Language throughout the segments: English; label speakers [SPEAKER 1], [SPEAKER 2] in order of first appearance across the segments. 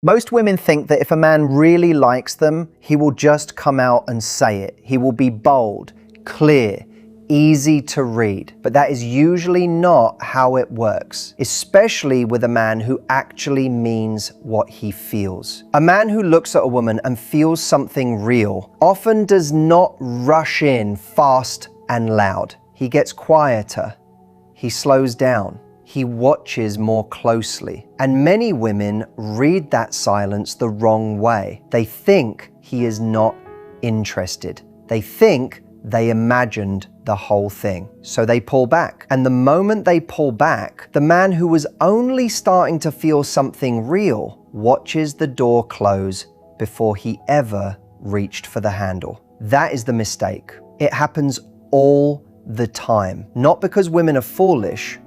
[SPEAKER 1] Most women think that if a man really likes them, he will just come out and say it. He will be bold, clear, easy to read. But that is usually not how it works, especially with a man who actually means what he feels. A man who looks at a woman and feels something real often does not rush in fast and loud. He gets quieter. He slows down. He watches more closely. And many women read that silence the wrong way. They think he is not interested. They think they imagined the whole thing. So they pull back. And the moment they pull back, the man who was only starting to feel something real watches the door close before he ever reached for the handle. That is the mistake. It happens all the time. Not because women are foolish,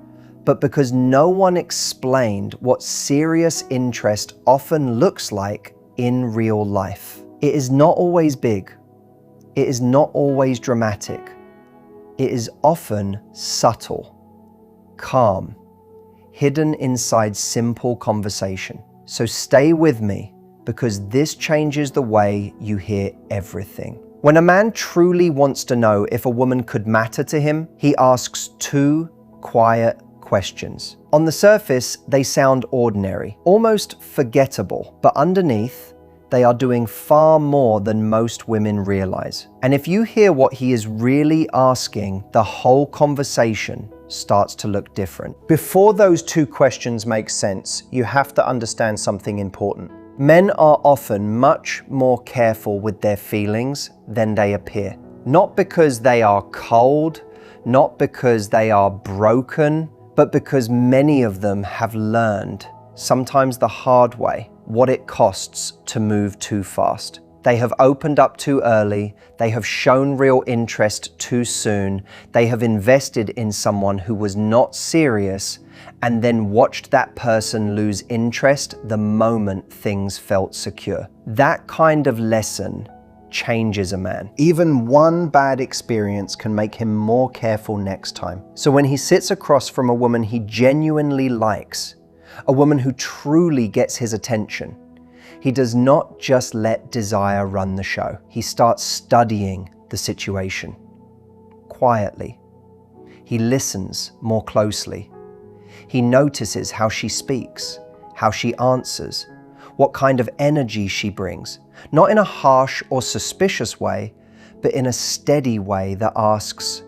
[SPEAKER 1] but because no one explained what serious interest often looks like in real life. It is not always big. It is not always dramatic. It is often subtle, calm, hidden inside simple conversation. So stay with me, because this changes the way you hear everything. When a man truly wants to know if a woman could matter to him, he asks two quiet questions. On the surface, they sound ordinary, almost forgettable, but underneath, they are doing far more than most women realize. And if you hear what he is really asking, the whole conversation starts to look different. Before those two questions make sense, you have to understand something important. Men are often much more careful with their feelings than they appear. Not because they are cold, not because they are broken, but because many of them have learned, sometimes the hard way, what it costs to move too fast. They have opened up too early, they have shown real interest too soon, they have invested in someone who was not serious, and then watched that person lose interest the moment things felt secure. That kind of lesson changes a man. Even one bad experience can make him more careful next time. So when he sits across from a woman he genuinely likes, a woman who truly gets his attention, he does not just let desire run the show. He starts studying the situation quietly. He listens more closely. He notices how she speaks, how she answers, what kind of energy she brings, not in a harsh or suspicious way, but in a steady way that asks,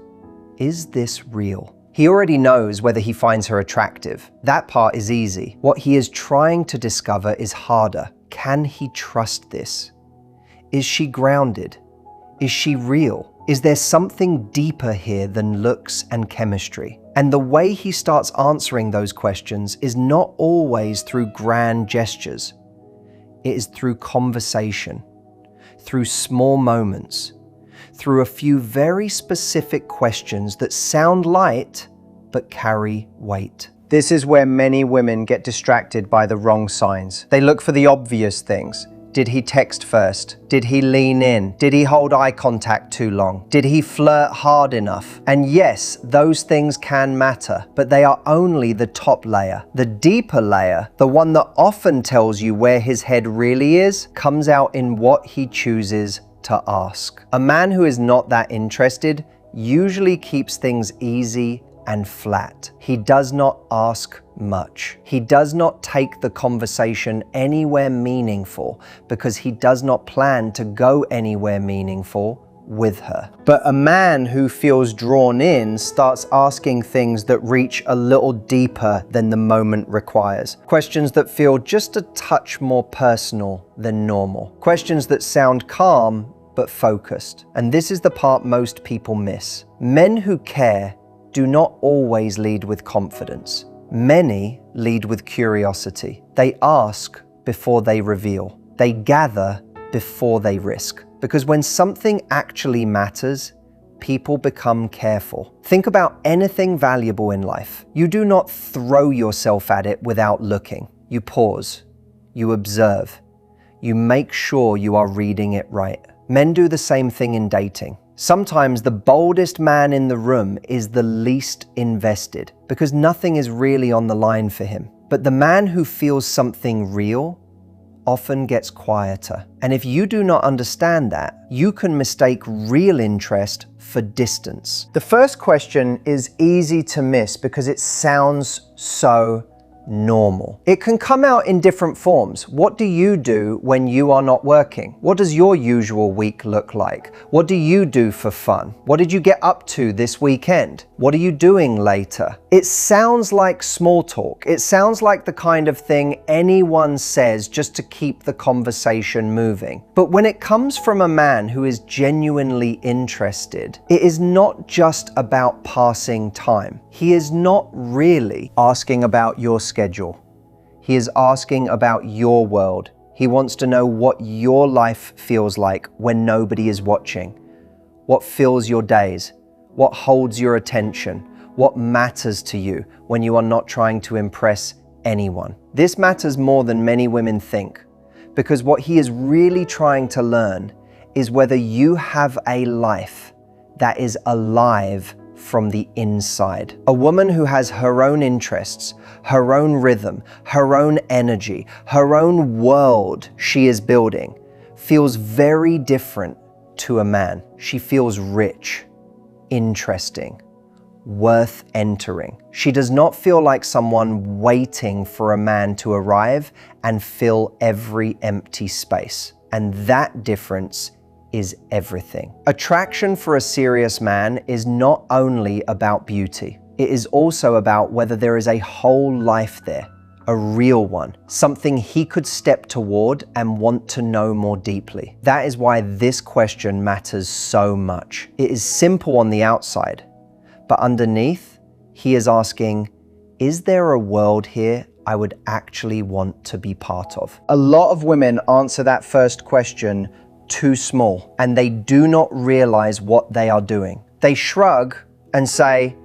[SPEAKER 1] is this real? He already knows whether he finds her attractive. That part is easy. What he is trying to discover is harder. Can he trust this? Is she grounded? Is she real? Is there something deeper here than looks and chemistry? And the way he starts answering those questions is not always through grand gestures. It is through conversation, through small moments, through a few very specific questions that sound light but carry weight. This is where many women get distracted by the wrong signs. They look for the obvious things. Did he text first? Did he lean in? Did he hold eye contact too long? Did he flirt hard enough? And yes, those things can matter, but they are only the top layer. The deeper layer, the one that often tells you where his head really is, comes out in what he chooses to ask. A man who is not that interested usually keeps things easy and flat. He does not ask much. He does not take the conversation anywhere meaningful because he does not plan to go anywhere meaningful with her. But a man who feels drawn in starts asking things that reach a little deeper than the moment requires. Questions that feel just a touch more personal than normal. Questions that sound calm but focused. And this is the part most people miss. Men who care do not always lead with confidence. Many lead with curiosity. They ask before they reveal. They gather before they risk. Because when something actually matters, people become careful. Think about anything valuable in life. You do not throw yourself at it without looking. You pause. You observe. You make sure you are reading it right. Men do the same thing in dating. Sometimes the boldest man in the room is the least invested because nothing is really on the line for him. But the man who feels something real often gets quieter. And if you do not understand that, you can mistake real interest for distance. The first question is easy to miss because it sounds so normal. It can come out in different forms. What do you do when you are not working? What does your usual week look like? What do you do for fun? What did you get up to this weekend? What are you doing later? It sounds like small talk. It sounds like the kind of thing anyone says just to keep the conversation moving. But when it comes from a man who is genuinely interested, it is not just about passing time. He is not really asking about your schedule. He is asking about your world. He wants to know what your life feels like when nobody is watching. What fills your days? What holds your attention? What matters to you when you are not trying to impress anyone? This matters more than many women think, because what he is really trying to learn is whether you have a life that is alive from the inside. A woman who has her own interests, her own rhythm, her own energy, her own world she is building, feels very different to a man. She feels rich, interesting, worth entering. She does not feel like someone waiting for a man to arrive and fill every empty space. And that difference is everything. Attraction for a serious man is not only about beauty. It is also about whether there is a whole life there, a real one, something he could step toward and want to know more deeply. That is why this question matters so much. It is simple on the outside, but underneath, he is asking, is there a world here I would actually want to be part of? A lot of women answer that first question too small, and they do not realize what they are doing. They shrug and say,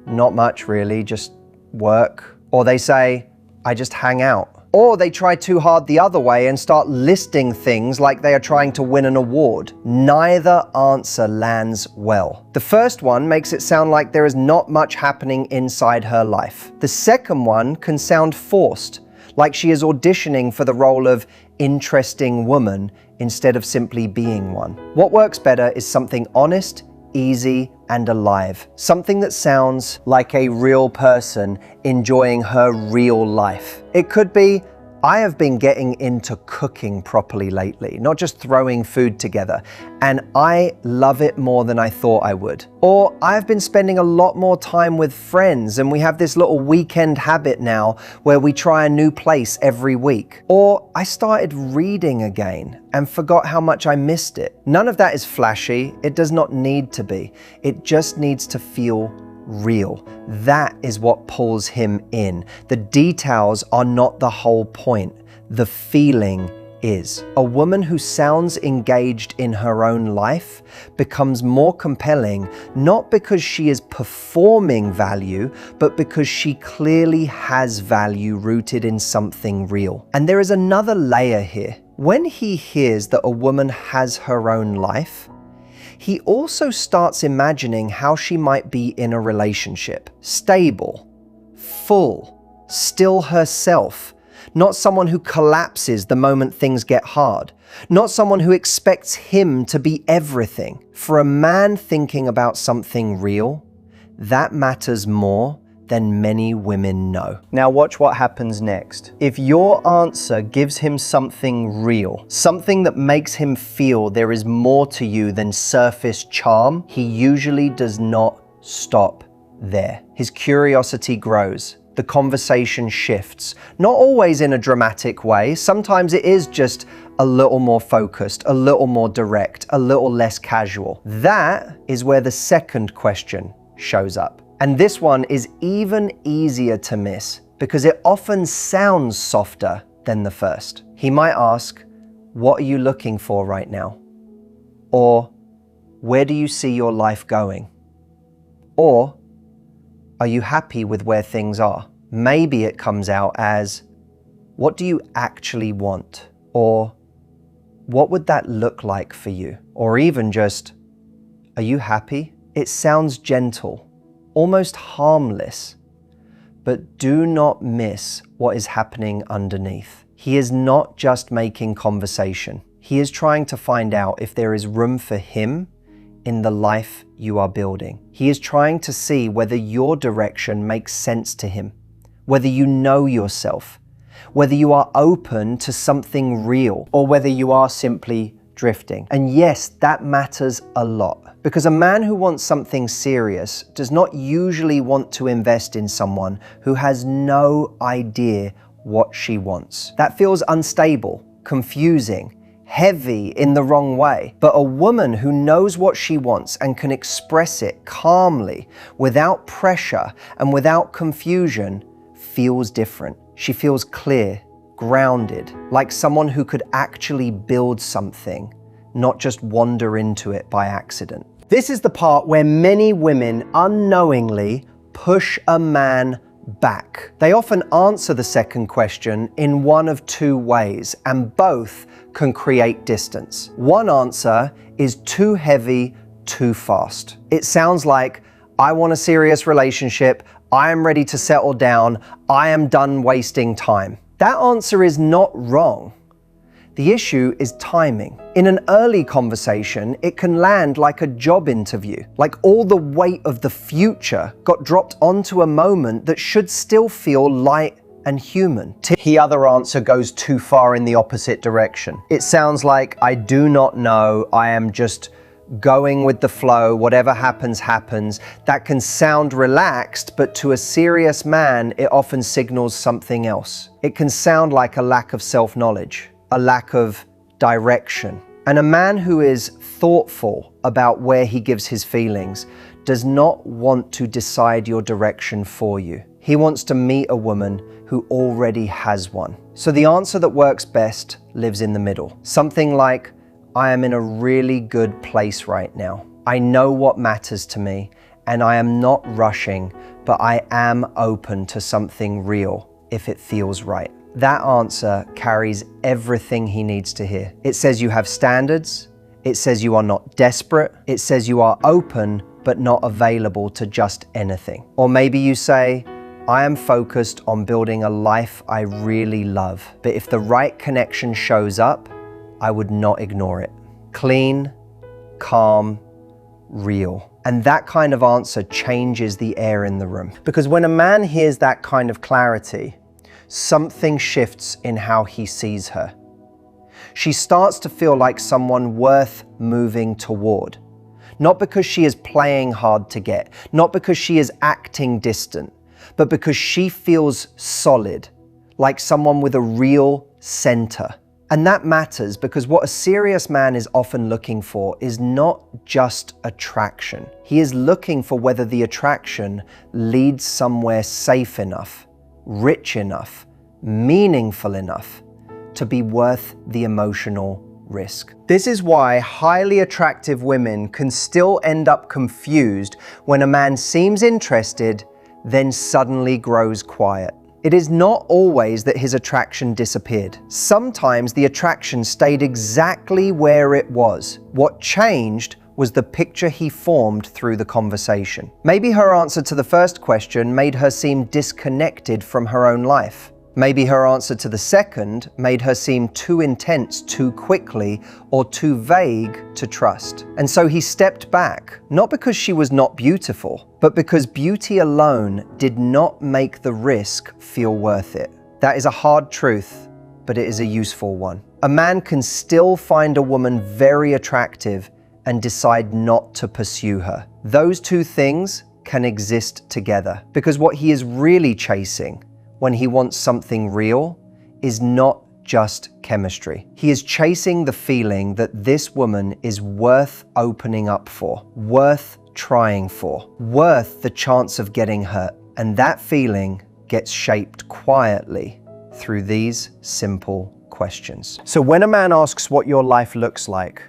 [SPEAKER 1] not much really, just work. Or they say, I just hang out. Or they try too hard the other way and start listing things like they are trying to win an award. Neither answer lands well. The first one makes it sound like there is not much happening inside her life. The second one can sound forced, like she is auditioning for the role of interesting woman instead of simply being one. What works better is something honest, easy, and alive. Something that sounds like a real person enjoying her real life. It could be, I have been getting into cooking properly lately, not just throwing food together, and I love it more than I thought I would. Or I've been spending a lot more time with friends and we have this little weekend habit now where we try a new place every week. Or I started reading again and forgot how much I missed it. None of that is flashy. It does not need to be. It just needs to feel real. That is what pulls him in. The details are not the whole point. The feeling is. A woman who sounds engaged in her own life becomes more compelling, not because she is performing value, but because she clearly has value rooted in something real. And there is another layer here. When he hears that a woman has her own life, he also starts imagining how she might be in a relationship. Stable, full, still herself. Not someone who collapses the moment things get hard. Not someone who expects him to be everything. For a man thinking about something real, that matters more than many women know. Now watch what happens next. If your answer gives him something real, something that makes him feel there is more to you than surface charm, he usually does not stop there. His curiosity grows. The conversation shifts, not always in a dramatic way. Sometimes it is just a little more focused, a little more direct, a little less casual. That is where the second question shows up. And this one is even easier to miss because it often sounds softer than the first. He might ask, what are you looking for right now? Or, where do you see your life going? Or, are you happy with where things are? Maybe it comes out as, what do you actually want? Or, what would that look like for you? Or even just, are you happy? It sounds gentle, almost harmless, but do not miss what is happening underneath. He is not just making conversation. He is trying to find out if there is room for him in the life you are building. He is trying to see whether your direction makes sense to him, whether you know yourself, whether you are open to something real, or whether you are simply drifting. And yes, that matters a lot, because a man who wants something serious does not usually want to invest in someone who has no idea what she wants. That feels unstable, confusing, heavy in the wrong way. But a woman who knows what she wants and can express it calmly, without pressure and without confusion, feels different. She feels clear, grounded, like someone who could actually build something, not just wander into it by accident. This is the part where many women unknowingly push a man back. They often answer the second question in one of two ways, and both can create distance. One answer is too heavy, too fast. It sounds like, I want a serious relationship, I am ready to settle down, I am done wasting time. That answer is not wrong. The issue is timing. In an early conversation, it can land like a job interview, like all the weight of the future got dropped onto a moment that should still feel light and human. The other answer goes too far in the opposite direction. It sounds like, I do not know, I am just going with the flow, whatever happens, happens. That can sound relaxed, but to a serious man, it often signals something else. It can sound like a lack of self-knowledge, a lack of direction. And a man who is thoughtful about where he gives his feelings does not want to decide your direction for you. He wants to meet a woman who already has one. So the answer that works best lives in the middle. Something like, I am in a really good place right now. I know what matters to me, and I am not rushing, but I am open to something real if it feels right. That answer carries everything he needs to hear. It says you have standards. It says you are not desperate. It says you are open, but not available to just anything. Or maybe you say, I am focused on building a life I really love, but if the right connection shows up, I would not ignore it. Clean, calm, real. And that kind of answer changes the air in the room. Because when a man hears that kind of clarity, something shifts in how he sees her. She starts to feel like someone worth moving toward. Not because she is playing hard to get, not because she is acting distant, but because she feels solid, like someone with a real center. And that matters because what a serious man is often looking for is not just attraction. He is looking for whether the attraction leads somewhere safe enough, rich enough, meaningful enough to be worth the emotional risk. This is why highly attractive women can still end up confused when a man seems interested, then suddenly grows quiet. It is not always that his attraction disappeared. Sometimes the attraction stayed exactly where it was. What changed was the picture he formed through the conversation. Maybe her answer to the first question made her seem disconnected from her own life. Maybe her answer to the second made her seem too intense too quickly or too vague to trust. And so he stepped back, not because she was not beautiful, but because beauty alone did not make the risk feel worth it. That is a hard truth, but it is a useful one. A man can still find a woman very attractive and decide not to pursue her. Those two things can exist together because what he is really chasing when he wants something real is not just chemistry. He is chasing the feeling that this woman is worth opening up for, worth trying for, worth the chance of getting hurt. And that feeling gets shaped quietly through these simple questions. So when a man asks what your life looks like,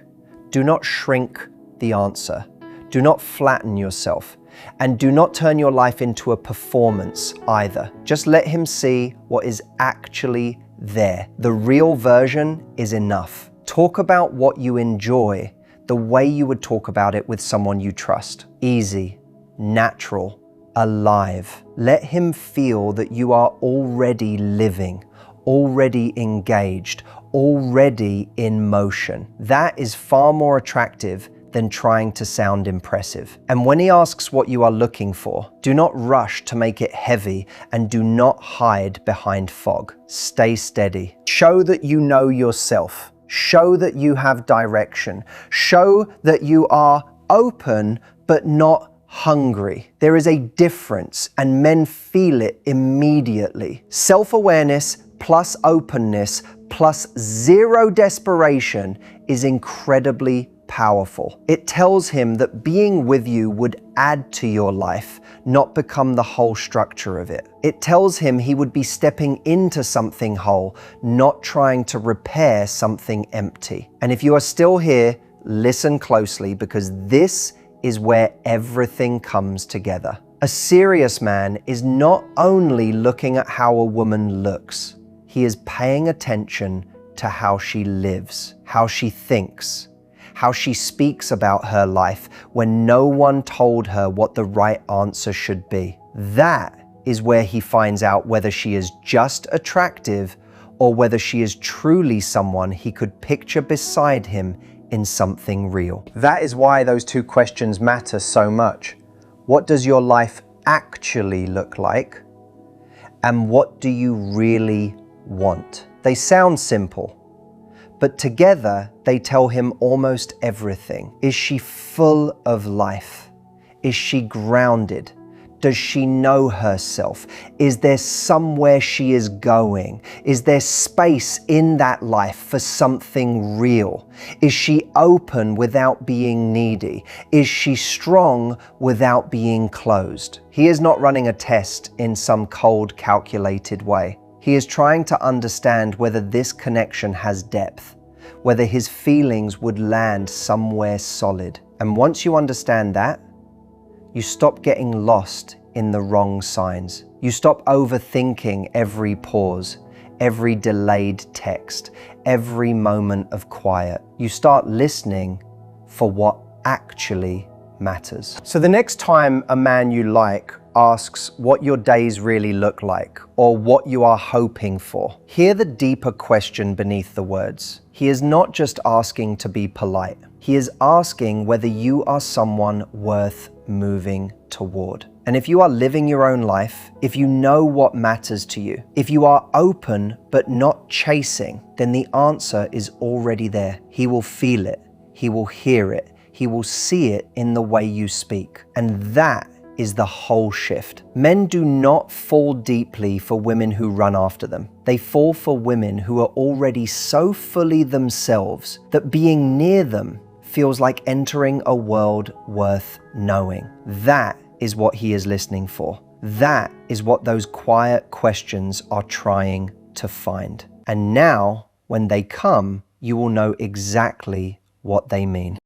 [SPEAKER 1] do not shrink the answer. Do not flatten yourself. And do not turn your life into a performance either. Just let him see what is actually there. The real version is enough. Talk about what you enjoy the way you would talk about it with someone you trust. Easy, natural, alive. Let him feel that you are already living, already engaged, already in motion. That is far more attractive than trying to sound impressive. And when he asks what you are looking for, do not rush to make it heavy and do not hide behind fog. Stay steady. Show that you know yourself. Show that you have direction. Show that you are open but not hungry. There is a difference and men feel it immediately. Self-awareness plus openness plus zero desperation is incredibly powerful. It tells him that being with you would add to your life, not become the whole structure of it. It tells him he would be stepping into something whole, not trying to repair something empty. And if you are still here, listen closely, because this is where everything comes together. A serious man is not only looking at how a woman looks, he is paying attention to how she lives, how she thinks, how she speaks about her life when no one told her what the right answer should be. That is where he finds out whether she is just attractive or whether she is truly someone he could picture beside him in something real. That is why those two questions matter so much. What does your life actually look like? And what do you really want? They sound simple, but together they tell him almost everything. Is she full of life? Is she grounded? Does she know herself? Is there somewhere she is going? Is there space in that life for something real? Is she open without being needy? Is she strong without being closed? He is not running a test in some cold, calculated way. He is trying to understand whether this connection has depth, whether his feelings would land somewhere solid. And once you understand that, you stop getting lost in the wrong signs. You stop overthinking every pause, every delayed text, every moment of quiet. You start listening for what actually matters. So the next time a man you like asks what your days really look like or what you are hoping for, hear the deeper question beneath the words. He is not just asking to be polite. He is asking whether you are someone worth moving toward. And if you are living your own life, if you know what matters to you, if you are open but not chasing, then the answer is already there. He will feel it. He will hear it. He will see it in the way you speak. And that is the whole shift. Men do not fall deeply for women who run after them. They fall for women who are already so fully themselves that being near them feels like entering a world worth knowing. That is what he is listening for. That is what those quiet questions are trying to find. And now, when they come, you will know exactly what they mean.